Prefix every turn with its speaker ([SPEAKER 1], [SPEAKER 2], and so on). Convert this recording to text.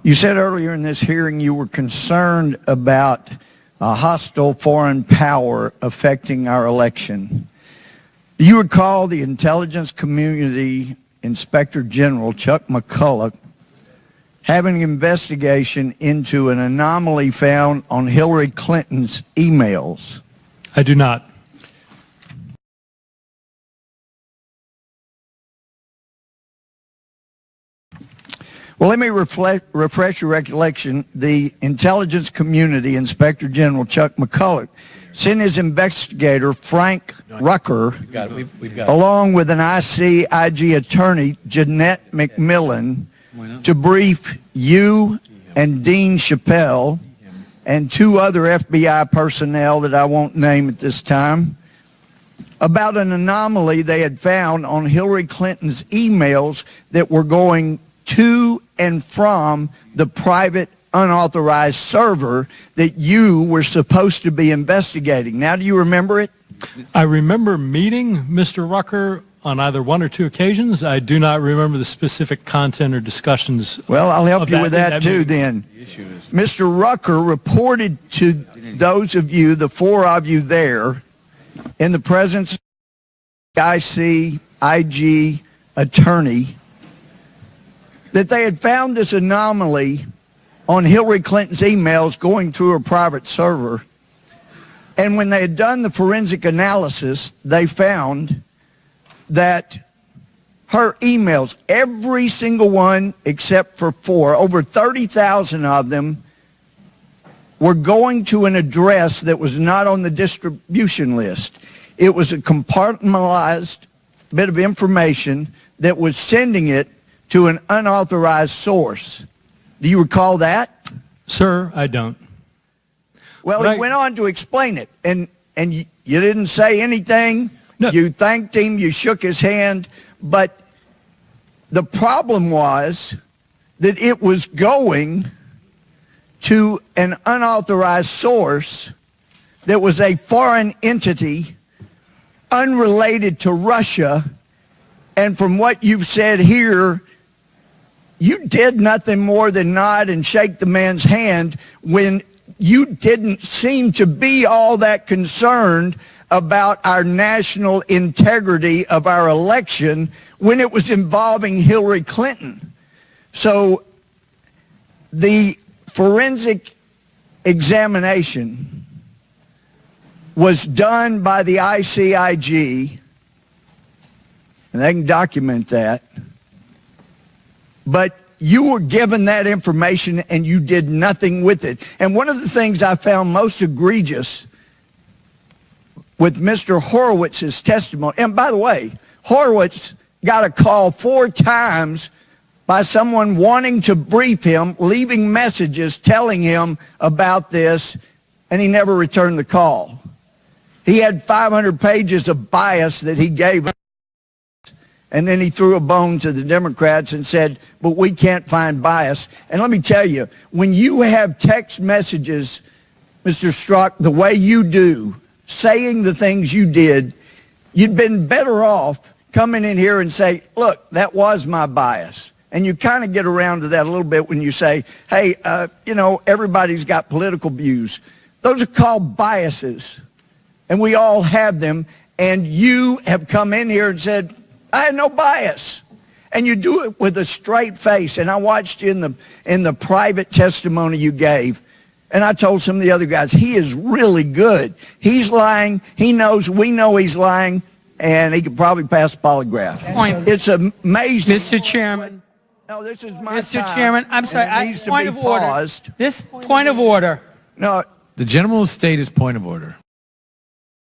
[SPEAKER 1] You said earlier in this hearing you were concerned about a hostile foreign power affecting our election. Do you recall the Intelligence Community Inspector General, Chuck McCulloch, having an investigation into an anomaly found on Hillary Clinton's emails?
[SPEAKER 2] I do not.
[SPEAKER 1] Well, let me refresh your recollection. The Intelligence Community Inspector General, Chuck McCulloch, sent his investigator, Frank Rucker, along with an ICIG attorney, Jeanette McMillan, to brief you and Dean Chappelle and two other FBI personnel that I won't name at this time about an anomaly they had found on Hillary Clinton's emails that were going to and from the private unauthorized server that you were supposed to be investigating. Now, do you remember it?
[SPEAKER 2] I remember meeting Mr. Rucker on either one or two occasions. I do not remember the specific content or discussions.
[SPEAKER 1] Well, I'll help you with that too then. Mr. Rucker reported to those of you, the four of you there, in the presence of the ICIG attorney, that they had found this anomaly on Hillary Clinton's emails going through her private server. And when they had done the forensic analysis, they found that her emails, every single one except for four, over 30,000 of them, were going to an address that was not on the distribution list. It was a compartmentalized bit of information that was sending it to an unauthorized source. Do you recall that?
[SPEAKER 2] Sir, I don't.
[SPEAKER 1] Well, he went on to explain it, and you didn't say anything.
[SPEAKER 2] No.
[SPEAKER 1] You thanked him, you shook his hand, but the problem was that it was going to an unauthorized source that was a foreign entity unrelated to Russia, and from what you've said here, you did nothing more than nod and shake the man's hand when you didn't seem to be all that concerned about our national integrity of our election when it was involving Hillary Clinton. So the forensic examination was done by the ICIG, and they can document that. But you were given that information and you did nothing with it. And one of the things I found most egregious with Mr. Horowitz's testimony, and by the way, Horowitz got a call 4 times by someone wanting to brief him, leaving messages telling him about this, and he never returned the call. He had 500 pages of bias that he gave us. And then he threw a bone to the Democrats and said, but we can't find bias. And let me tell you, when you have text messages, Mr. Strzok, the way you do, saying the things you did, you'd been better off coming in here and say, look, that was my bias. And you kind of get around to that a little bit when you say, hey, everybody's got political views. Those are called biases, and we all have them. And you have come in here and said, I had no bias. And you do it with a straight face. And I watched you in the private testimony you gave. And I told some of the other guys, he is really good. He's lying. He knows, we know he's lying. And he could probably pass a polygraph. It's amazing.
[SPEAKER 3] Mr. Chairman.
[SPEAKER 1] No, this is my
[SPEAKER 3] Mr.
[SPEAKER 1] time.
[SPEAKER 3] Chairman, I'm sorry.
[SPEAKER 1] It needs to
[SPEAKER 3] point
[SPEAKER 1] be
[SPEAKER 3] of order.
[SPEAKER 1] paused.
[SPEAKER 3] This point of order.
[SPEAKER 1] No,
[SPEAKER 4] The gentleman will state his point of order.